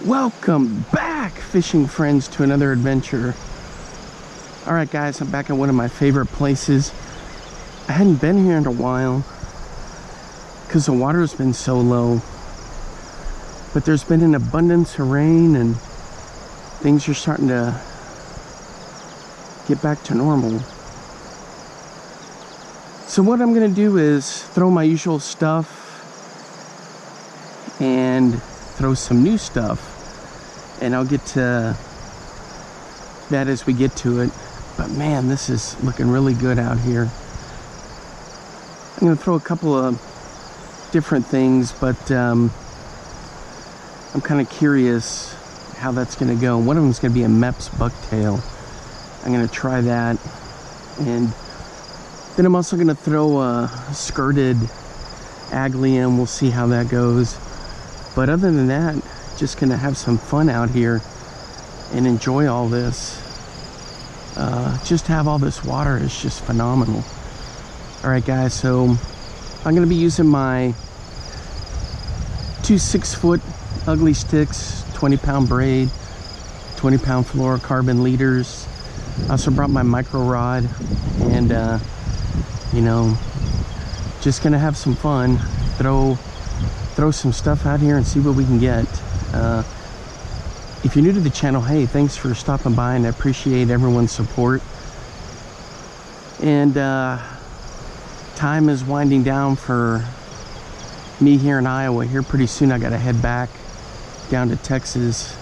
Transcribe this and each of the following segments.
Welcome back, fishing friends, to another adventure. Alright guys, I'm back at one of my favorite places. I hadn't been here in a while because the water's been so low, but there's been an abundance of rain and things are starting to get back to normal. So what I'm gonna do is throw my usual stuff and throw some new stuff, and I'll get to that as we get to it. But man, this is looking really good out here. I'm gonna throw a couple of different things, but I'm kind of curious how that's gonna go. One of them is gonna be a Mepps bucktail. I'm gonna try that, and then I'm also gonna throw a skirted Aglia, and we'll see how that goes. But other than that, just gonna have some fun out here and enjoy all this. Just have all this water is just phenomenal. All right guys, so I'm gonna be using my two 6-foot ugly sticks, 20-pound braid, 20-pound fluorocarbon leaders. I also brought my micro rod, and you know, just gonna have some fun, throw some stuff out here and see what we can get. If you're new to the channel, hey, thanks for stopping by, and I appreciate everyone's support. And time is winding down for me here in Iowa. Here pretty soon I gotta head back down to Texas,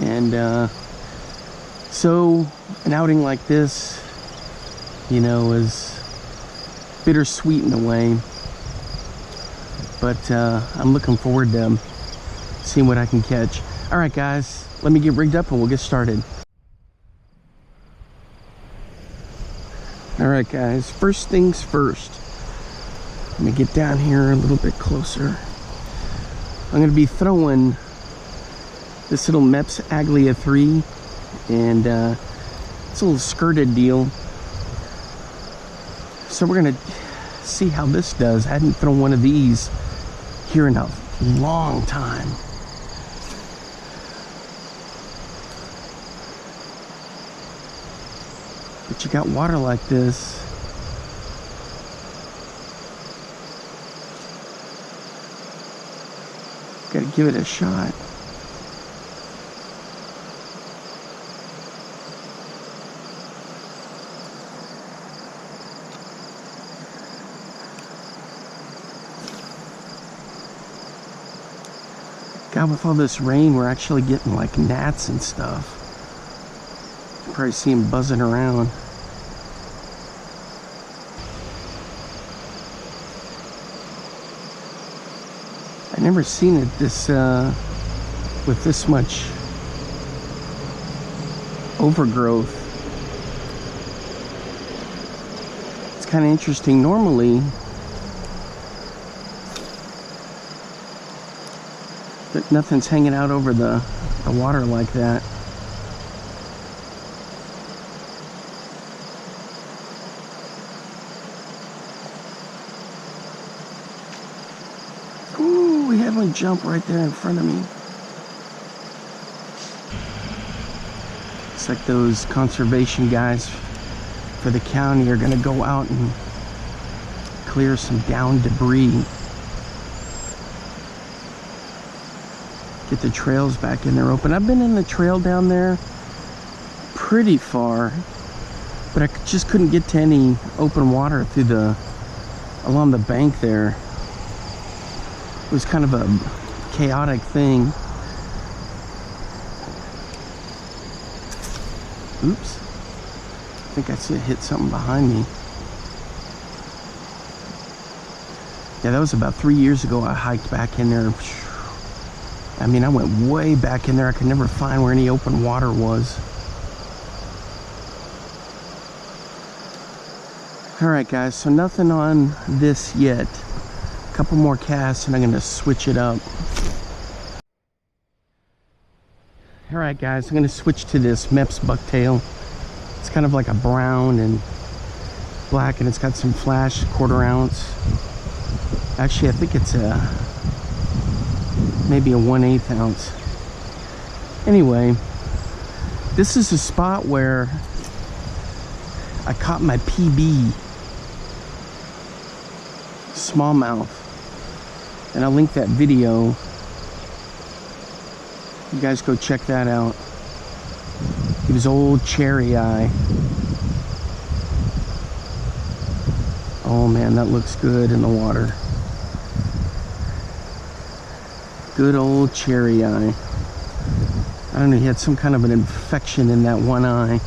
and so an outing like this, you know, is bittersweet in a way. But I'm looking forward to seeing what I can catch. All right, guys, let me get rigged up and we'll get started. All right, guys, first things first. Let me get down here a little bit closer. I'm going to be throwing this little Mepps Aglia 3, and it's a little skirted deal. So we're going to see how this does. I hadn't thrown one of these here in a long time. But you got water like this, gotta give it a shot. God, with all this rain, we're actually getting like gnats and stuff. You can probably see them buzzing around. I've never seen it this with this much overgrowth. It's kind of interesting. Normally, but nothing's hanging out over the water like that. Ooh, we had one jump right there in front of me. It's like those conservation guys for the county are gonna go out and clear some down debris. Get the trails back in there open. I've been in the trail down there pretty far, but I just couldn't get to any open water through along the bank there. It was kind of a chaotic thing. Oops. I think I hit something behind me. Yeah, that was about 3 years ago. I hiked back in there. I mean, I went way back in there. I could never find where any open water was. All right, guys, so nothing on this yet. A couple more casts and I'm gonna switch it up. All right, guys, I'm gonna switch to this Mepps bucktail. It's kind of like a brown and black, and it's got some flash 1/4 ounce. Actually, I think it's maybe a 1/8 ounce. Anyway, this is a spot where I caught my PB smallmouth, and I'll link that video. You guys go check that out. He was old cherry eye. Oh man, that looks good in the water. Good old cherry eye. I don't know, he had some kind of an infection in that one eye.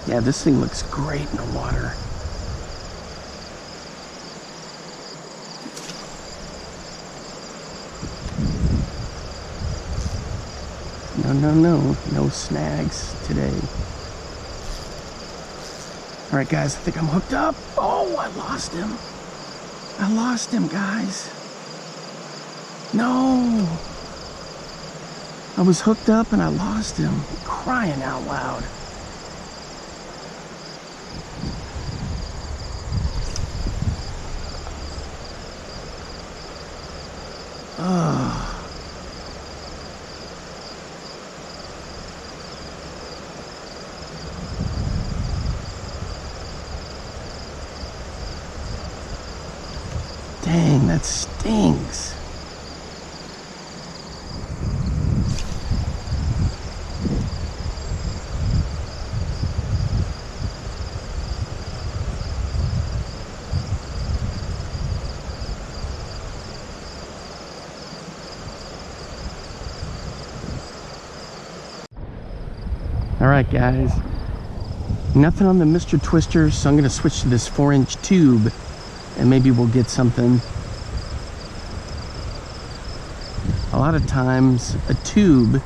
Yeah, this thing looks great in the water. No snags today. All right, guys, I think I'm hooked up. Oh, I lost him. I lost him, guys. No. I was hooked up and I lost him. Crying out loud. Ugh. Dang, that stings. All right, guys, nothing on the Mr. Twister, so I'm going to switch to this 4-inch tube and maybe we'll get something. A lot of times a tube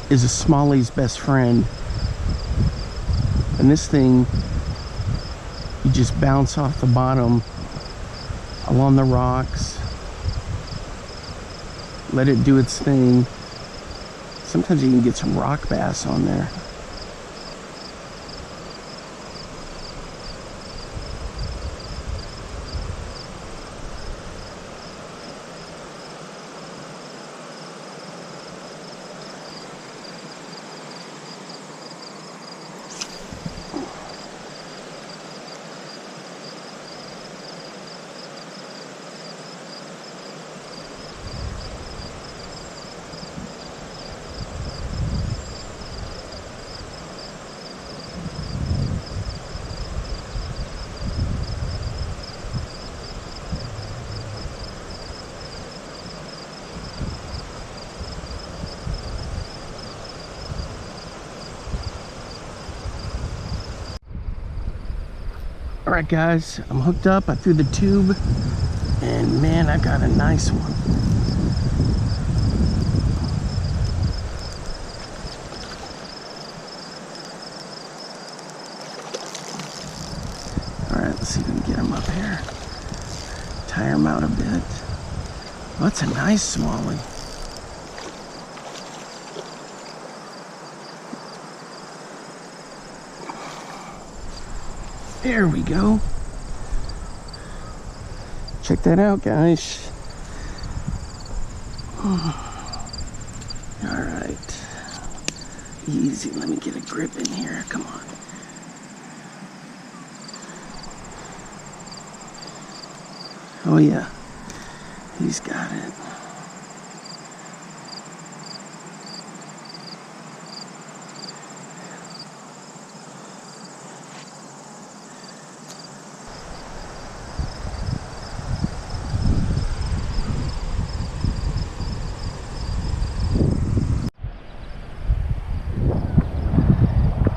is a Smallies' best friend, and this thing, you just bounce off the bottom along the rocks, let it do its thing. Sometimes you can get some rock bass on there. All right, guys, I'm hooked up. I threw the tube, and man, I got a nice one. All right, let's see if we can get him up here. Tire him out a bit. Well, that's a nice smallie. There we go. Check that out, guys. All right. Easy. Let me get a grip in here. Come on. Oh, yeah. He's got it.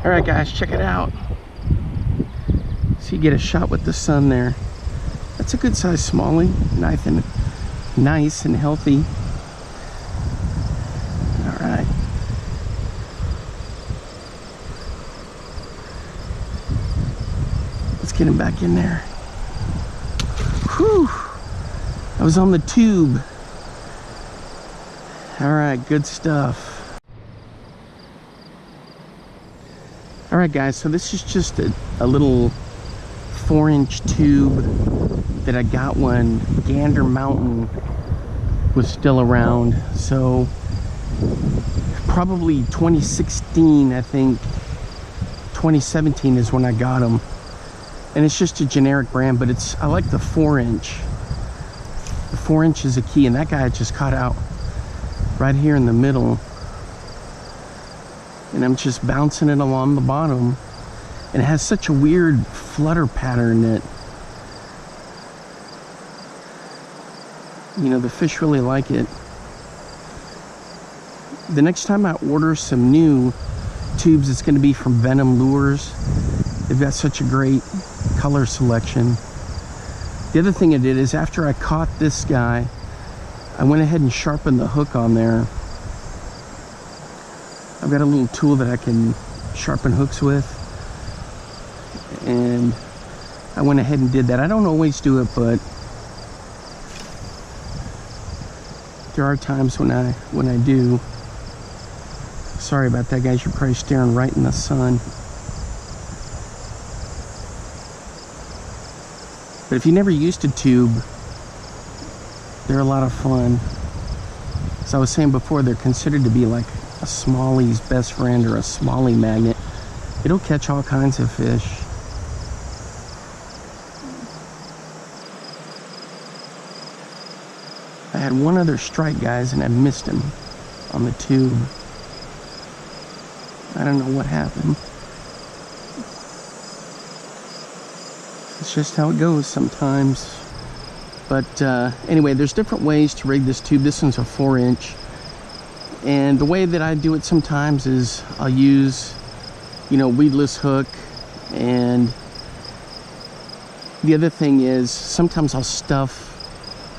All right, guys, check it out. So you get a shot with the sun there. That's a good size smallie, nice and healthy. All right. get him back in there. Whew. I was on the tube. All right, good stuff. All right, guys, so this is just a little 4-inch tube that I got when Gander Mountain was still around. So probably 2016, I think. 2017 is when I got them. And it's just a generic brand, but I like the 4-inch. The 4-inch is a key, and that guy just caught out right here in the middle. And I'm just bouncing it along the bottom. And it has such a weird flutter pattern that, you know, the fish really like it. The next time I order some new tubes, it's going to be from Venom Lures. They've got such a great color selection. The other thing I did is after I caught this guy, I went ahead and sharpened the hook on there. I've got a little tool that I can sharpen hooks with, and I went ahead and did that. I don't always do it, but there are times when I do. Sorry about that, guys. You're probably staring right in the sun. But if you never used a tube, they're a lot of fun. As I was saying before, they're considered to be like a Smallies best friend or a Smallie magnet. It'll catch all kinds of fish. I had one other strike, guys, and I missed him on the tube. I don't know what happened. It's just how it goes sometimes. But anyway, there's different ways to rig this tube. This one's a 4-inch. And the way that I do it sometimes is I'll use, you know, weedless hook. And the other thing is sometimes I'll stuff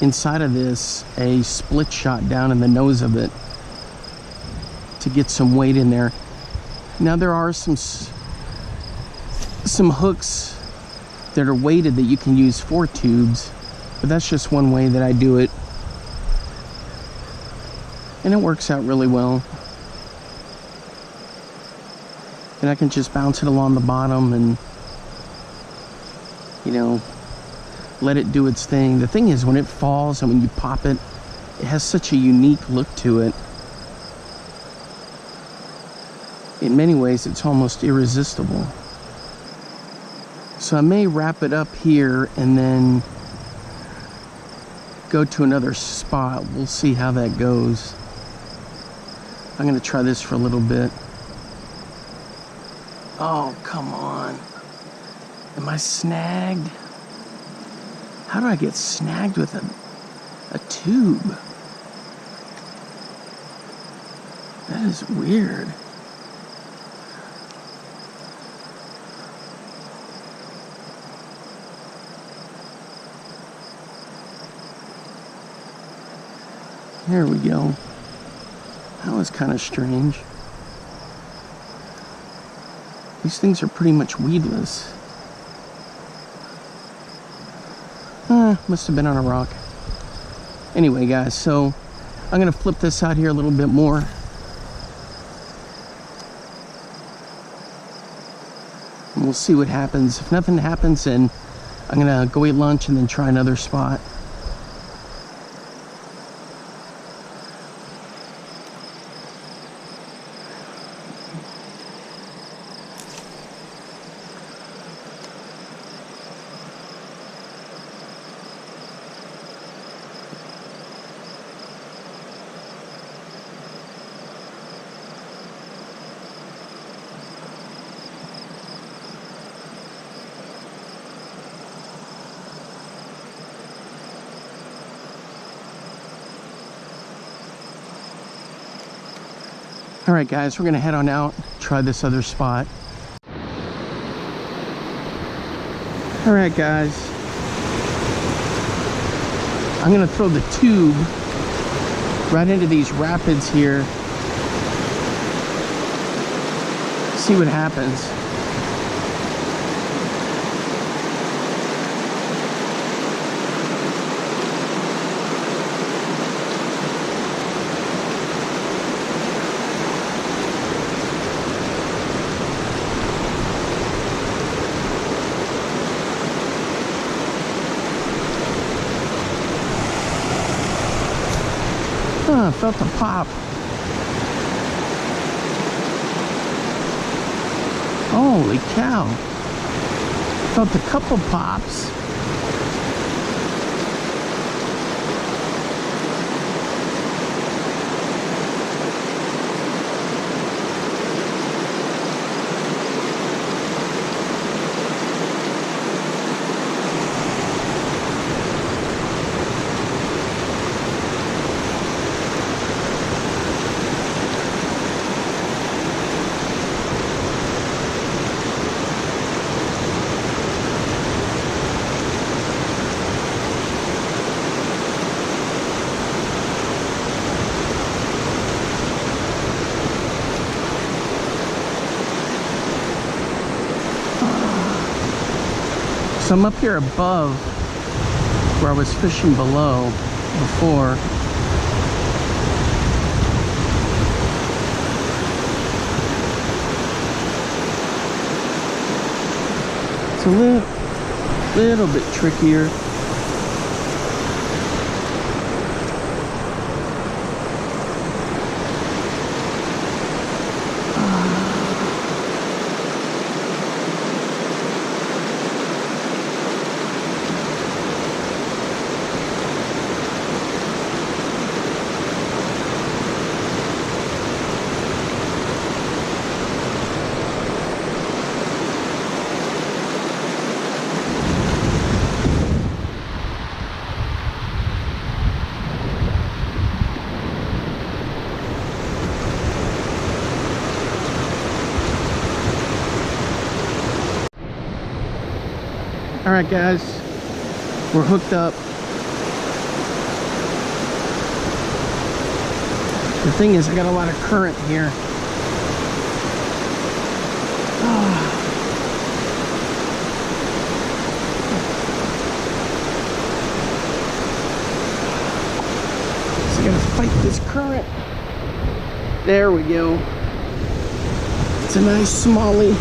inside of this a split shot down in the nose of it to get some weight in there. Now there are some hooks that are weighted that you can use for tubes, but that's just one way that I do it, and it works out really well. And I can just bounce it along the bottom and, you know, let it do its thing. The thing is, when it falls and when you pop it, it has such a unique look to it. In many ways, it's almost irresistible. So I may wrap it up here and then go to another spot. We'll see how that goes. I'm gonna try this for a little bit. Oh, come on. Am I snagged? How do I get snagged with a tube? That is weird. There we go. That was kind of strange. These things are pretty much weedless. Must have been on a rock. Anyway, guys, so I'm gonna flip this out here a little bit more. And we'll see what happens. If nothing happens, then I'm gonna go eat lunch and then try another spot. All right, guys, we're gonna head on out, try this other spot. All right, guys, I'm gonna throw the tube right into these rapids here. See what happens. Huh, felt a pop. Holy cow. Felt a couple pops. So I'm up here above where I was fishing below before. It's a little bit trickier. All right, guys, we're hooked up. The thing is, I got a lot of current here. So I gotta fight this current. There we go. It's a nice smallie.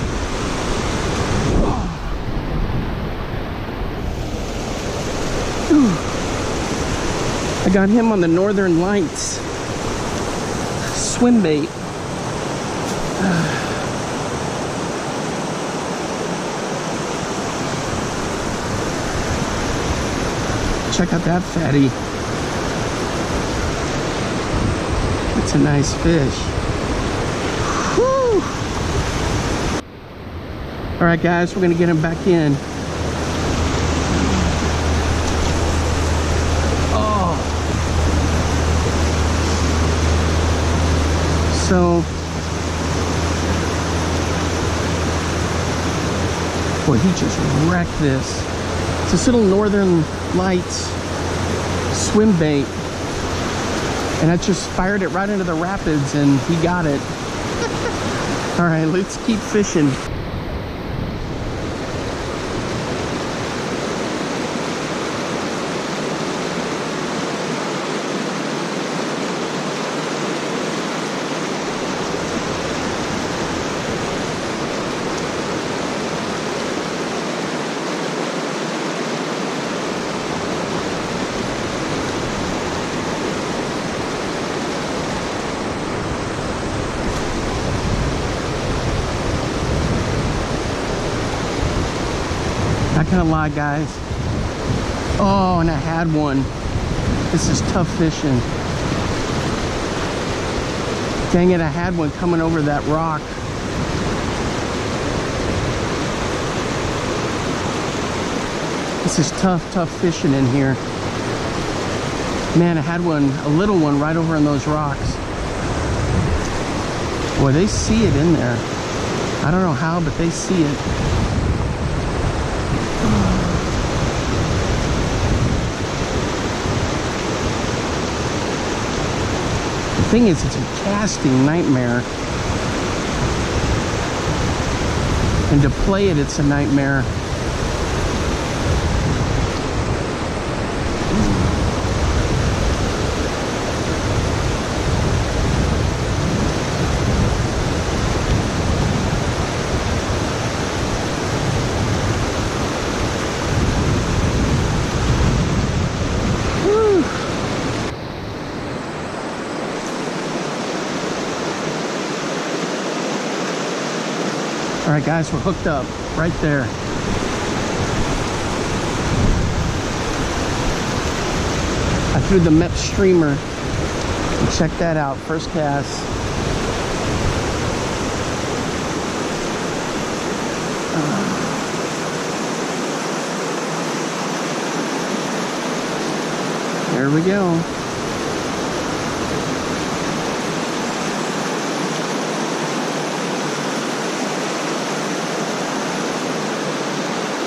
I got him on the Northern Lights swim bait. Check out that fatty. It's a nice fish. Whew. All right, guys, we're gonna get him back in. So, boy, he just wrecked this. It's this little Northern Lights swim bait, and I just fired it right into the rapids, and he got it. All right, let's keep fishing. Not gonna lie, guys. Oh, and I had one. This is tough fishing. Dang it, I had one coming over that rock. This is tough fishing in here. Man, I had one, a little one, right over in those rocks. Boy, they see it in there. I don't know how, but they see it. The thing is, it's a casting nightmare. And to play it, it's a nightmare. All right, guys, we're hooked up right there. I threw the Mepps streamer. And check that out, first cast. There we go.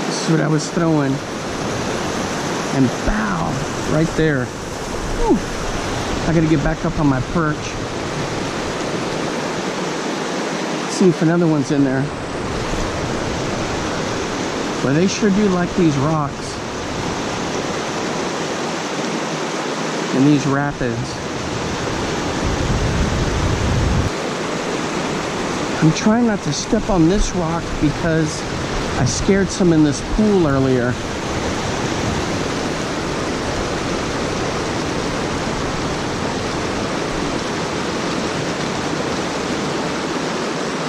This is what I was throwing. And bow, right there. Whew. I gotta get back up on my perch. See if another one's in there. Well, they sure do like these rocks and these rapids. I'm trying not to step on this rock because I scared some in this pool earlier.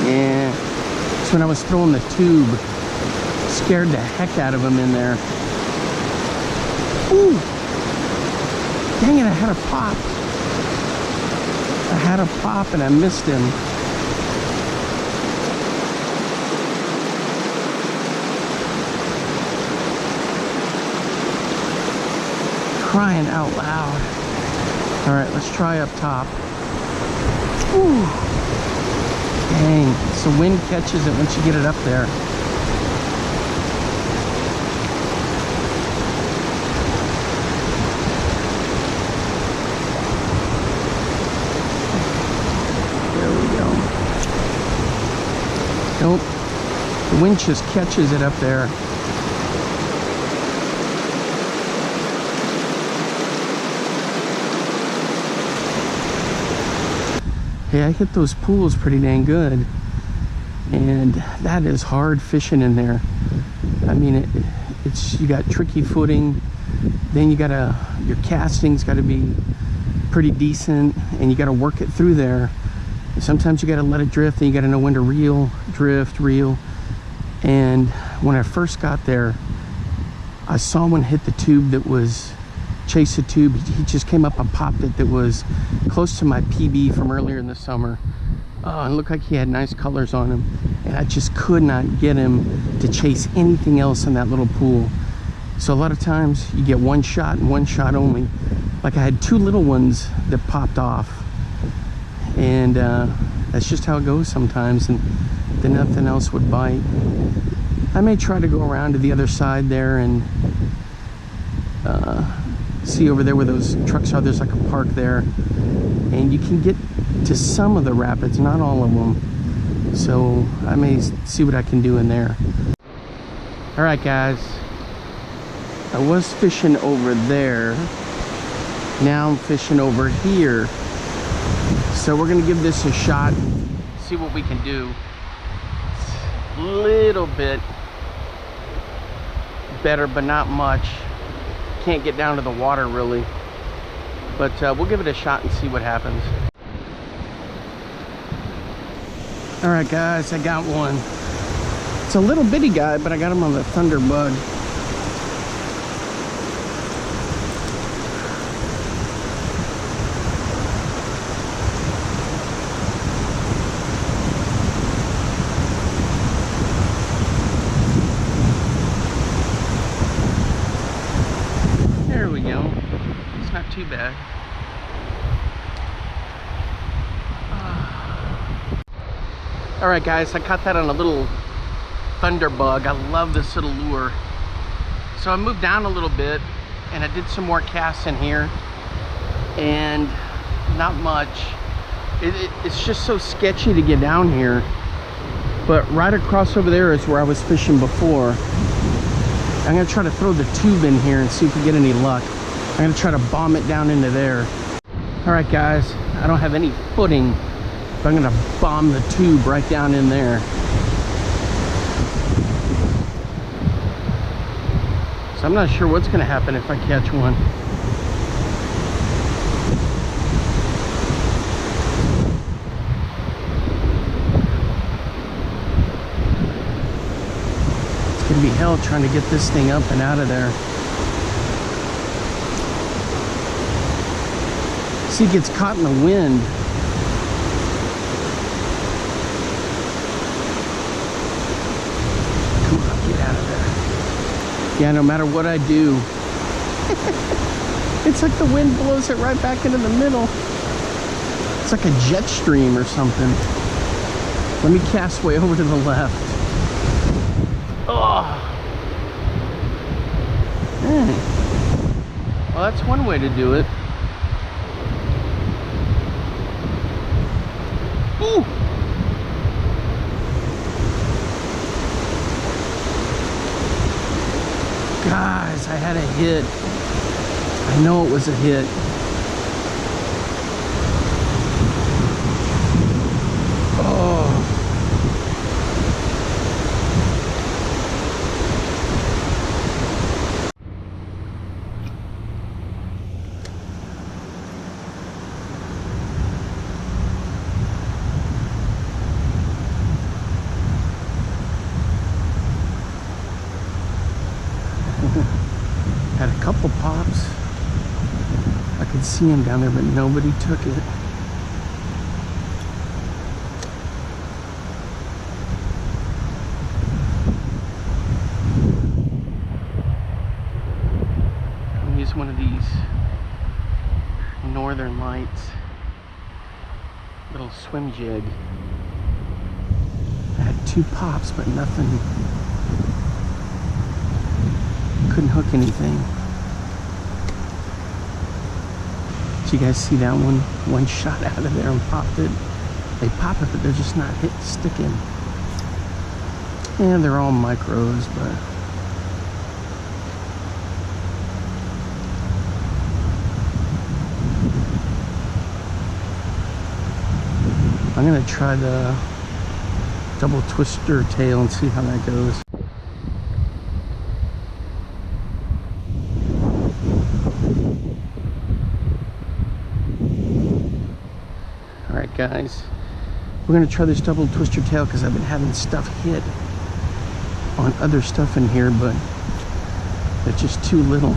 Yeah, that's when I was throwing the tube. Scared the heck out of him in there. Ooh! Dang it, I had a pop. I had a pop and I missed him. Crying out loud. All right, let's try up top. Ooh. Dang, so wind catches it once you get it up there. Nope, the wind just catches it up there. Hey, I hit those pools pretty dang good. And that is hard fishing in there. I mean, it's you got tricky footing. Then you gotta, your casting's gotta be pretty decent and you gotta work it through there. Sometimes you gotta let it drift and you gotta know when to reel, drift, reel. And when I first got there, I saw one hit the tube that was, chase the tube. He just came up and popped it that was close to my PB from earlier in the summer. Oh, it looked like he had nice colors on him. And I just could not get him to chase anything else in that little pool. So a lot of times you get one shot and one shot only. Like I had two little ones that popped off. And that's just how it goes sometimes, and then nothing else would bite. I may try to go around to the other side there and see over there where those trucks are. There's like a park there, and you can get to some of the rapids, not all of them. So I may see what I can do in there. All right, guys, I was fishing over there. Now I'm fishing over here. So we're gonna give this a shot, see what we can do. It's a little bit better, but not much. Can't get down to the water really. But we'll give it a shot and see what happens. All right, guys, I got one. It's a little bitty guy, but I got him on the Thunderbug. There we go. It's not too bad. All right, guys, I caught that on a little Thunderbug. I love this little lure. So I moved down a little bit and I did some more casts in here, and not much. It's just so sketchy to get down here. But right across over there is where I was fishing before. I'm gonna try to throw the tube in here and see if we get any luck. I'm gonna try to bomb it down into there. All right, guys, I don't have any footing, but I'm gonna bomb the tube right down in there. So I'm not sure what's gonna happen if I catch one. hell trying to get this thing up and out of there. See, it gets caught in the wind. Come on, get out of there. Yeah, no matter what I do, it's like the wind blows it right back into the middle. It's like a jet stream or something. Let me cast way over to the left. Oh. Well, that's one way to do it. Ooh. Guys, I had a hit. I know it was a hit. Oh. Had a couple pops. I could see him down there, but nobody took it. I'm gonna use one of these Northern Lights little swim jig. I had 2 pops, but nothing. Couldn't hook anything. Did you guys see that one? One shot out of there and popped it. They pop it, but they're just not sticking. And they're all micros, but I'm gonna try the double twister tail and see how that goes. Alright guys, we're going to try this double twister tail because I've been having stuff hit on other stuff in here, but it's just too little.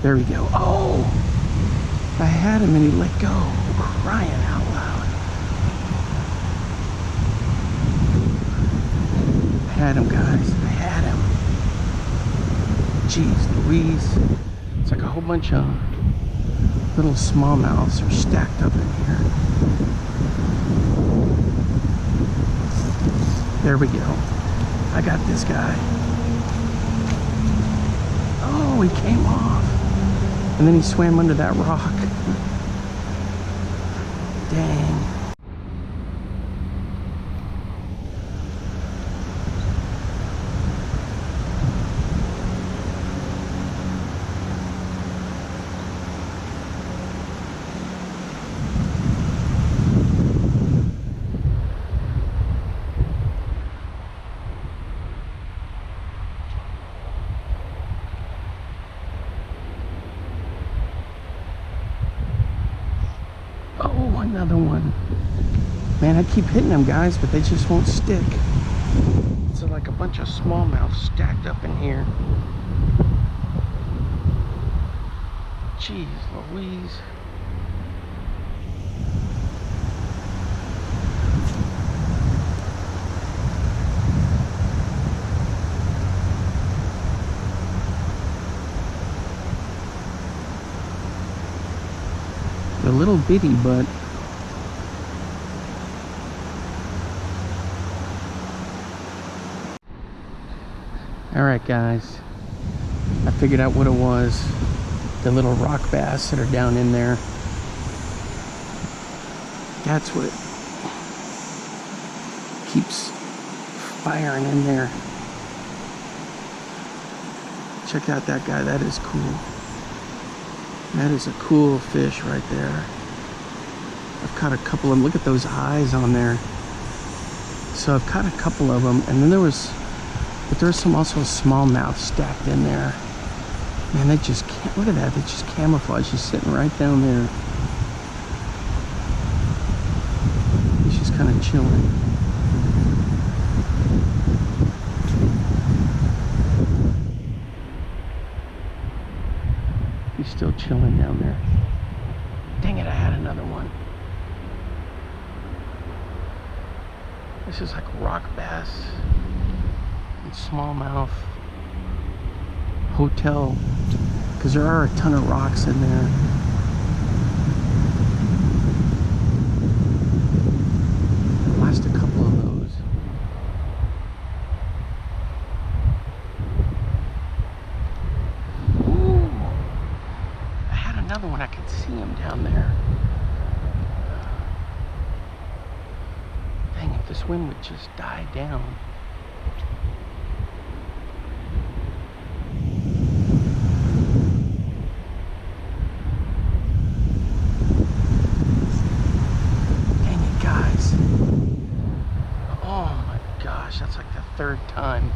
There we go. Oh! I had him and he let go. Crying out loud. I had him, guys. I had him. Jeez Louise. It's like a whole bunch of little smallmouths are stacked up in here. There we go. I got this guy. Oh, he came off. And then he swam under that rock. Dang. Oh, another one. Man, I keep hitting them, guys, but they just won't stick. It's like a bunch of smallmouths stacked up in here. Jeez Louise. A little bitty, but all right guys, I figured out what it was. The little rock bass that are down in there. That's what keeps firing in there. Check out that guy. That is cool. That is a cool fish right there. I've caught a couple of them. Look at those eyes on there. So I've caught a couple of them, and then there's some also smallmouth stacked in there. Man, they just can't, look at that. They just camouflage. He's sitting right down there. He's just kind of chilling. He's still chilling down there. Dang it, I had another one. This is like rock bass and smallmouth hotel, because there are a ton of rocks in there. Last a couple of those. Ooh, I had another one. I could see him down there. Dang, if this wind would just die down. Dang it, guys. Oh my gosh, that's like the third time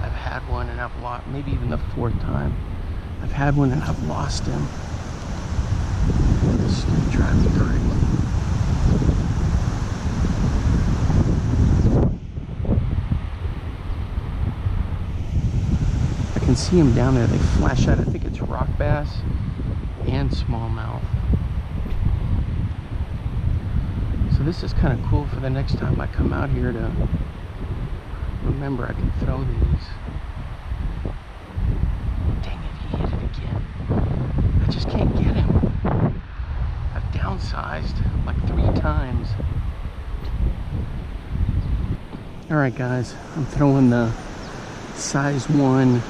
I've had one and I've lost, maybe even the fourth time I've had one and I've lost him. This is gonna drive me crazy. I can see them down there. They flash out. I think it's rock bass and smallmouth. So this is kind of cool for the next time I come out here to remember I can throw these. Dang it, he hit it again. I just can't get him. I've downsized like 3 times. Alright guys, I'm throwing the size 1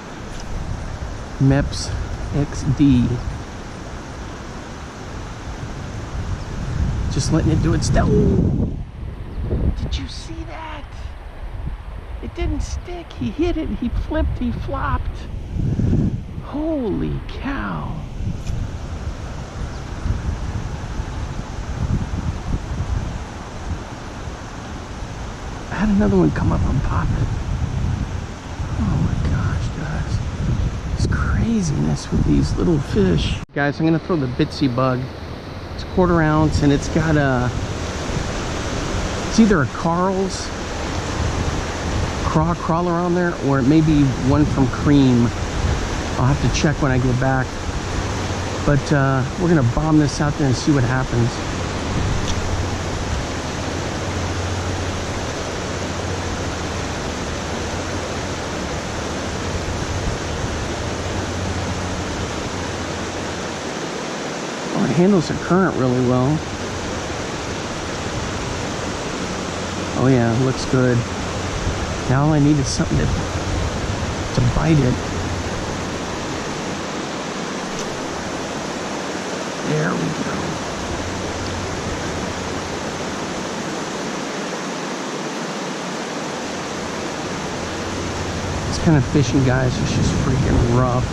Mepps XD. Just letting it do its stuff. Did you see that? It didn't stick. He hit it, he flipped, he flopped. Holy cow. I had another one come up and pop it. Oh my gosh, guys. It's craziness with these little fish. Guys, I'm gonna throw the Bitsy bug. It's 1/4 ounce and it's got a, it's either a Carl's craw crawler on there or it may be one from Cream. I'll have to check when I get back. But we're gonna bomb this out there and see what happens. Handles the current really well. Oh yeah, looks good. Now all I need is something to bite it. There we go. This kind of fishing, guys, is just freaking rough.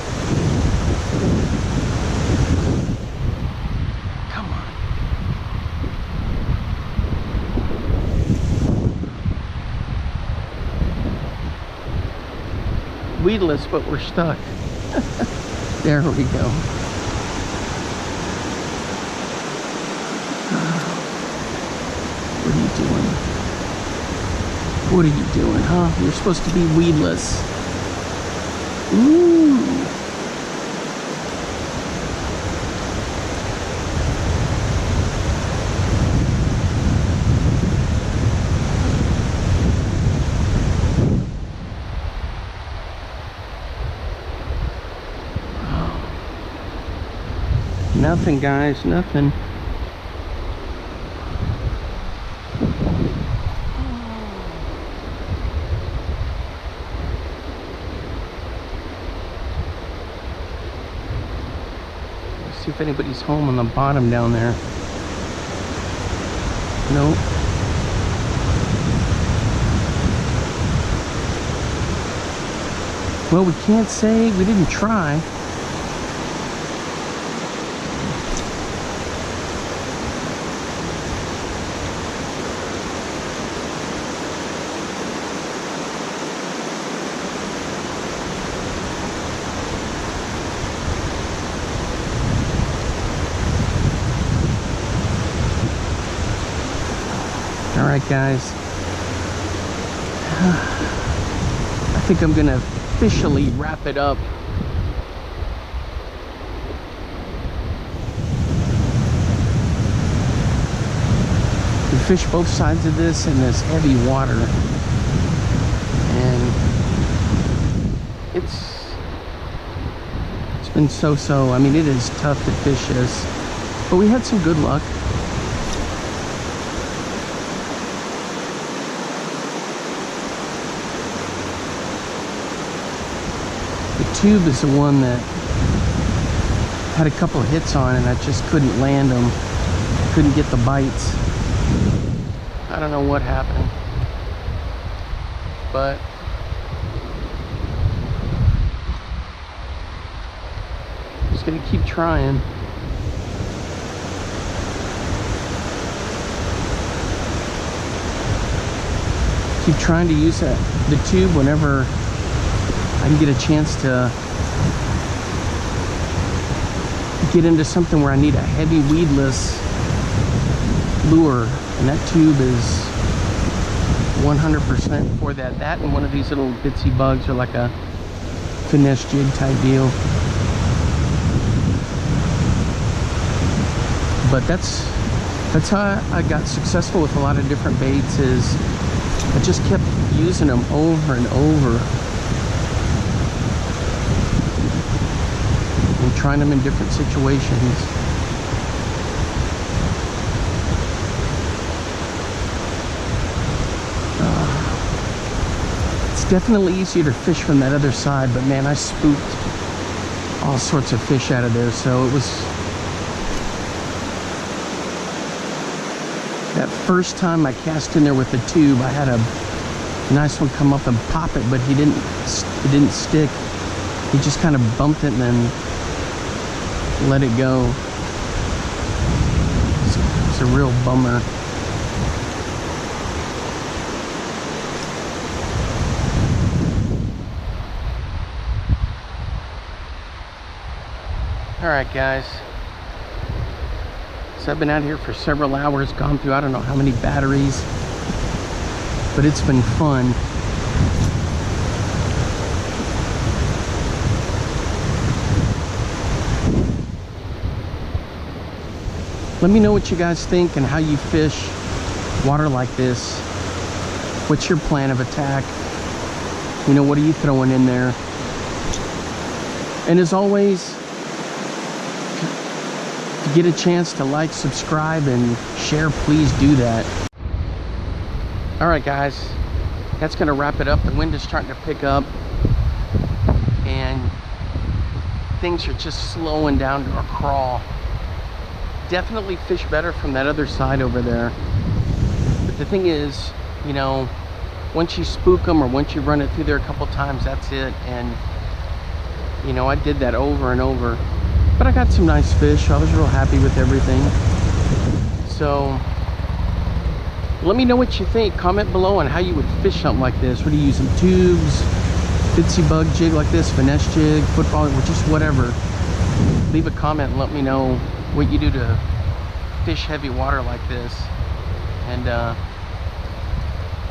Weedless, but we're stuck. There we go. What are you doing? What are you doing, huh? You're supposed to be weedless. Ooh. Nothing, guys, nothing. Let's see if anybody's home on the bottom down there. Nope. Well, we can't say we didn't try. right, guys. I think I'm gonna officially wrap it up. We fish both sides of this in this heavy water, and it's been so-so. I mean, it is tough to fish this, but we had some good luck. The tube is the one that had a couple of hits on, and I just couldn't land them. Couldn't get the bites. I don't know what happened, but just gonna keep trying. Keep trying to use the tube whenever I can get a chance to get into something where I need a heavy weedless lure, and that tube is 100% for that. That and one of these little bitsy bugs, or like a finesse jig type deal. But that's how I got successful with a lot of different baits, is I just kept using them over and over and trying them in different situations. It's definitely easier to fish from that other side, but man, I spooked all sorts of fish out of there. So it was that first time I cast in there with the tube, I had a nice one come up and pop it, but it didn't stick. He just kind of bumped it and then let it go. It's a real bummer. All right, guys. So I've been out here for several hours, gone through I don't know how many batteries, but it's been fun. Let me know what you guys think and how you fish water like this. What's your plan of attack? You know, what are you throwing in there? And as always, if you get a chance to like, subscribe, and share, please do that. All right, guys, that's gonna wrap it up. The wind is starting to pick up, and things are just slowing down to a crawl. Definitely fish better from that other side over there. But the thing is, you know, once you spook them or once you run it through there a couple times, that's it. And you know, I did that over and over, but I got some nice fish. I was real happy with everything. So let me know what you think. Comment below on how you would fish something like this. What are you using? Tubes, bitsy bug jig like this, finesse jig, football, or just whatever. Leave a comment and let me know what you do to fish heavy water like this. And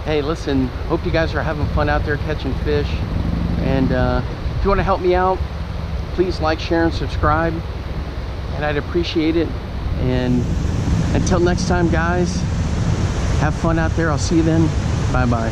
hey, listen, hope you guys are having fun out there catching fish. And if you want to help me out, please like, share, and subscribe, and I'd appreciate it. And until next time, guys, have fun out there. I'll see you then. Bye bye.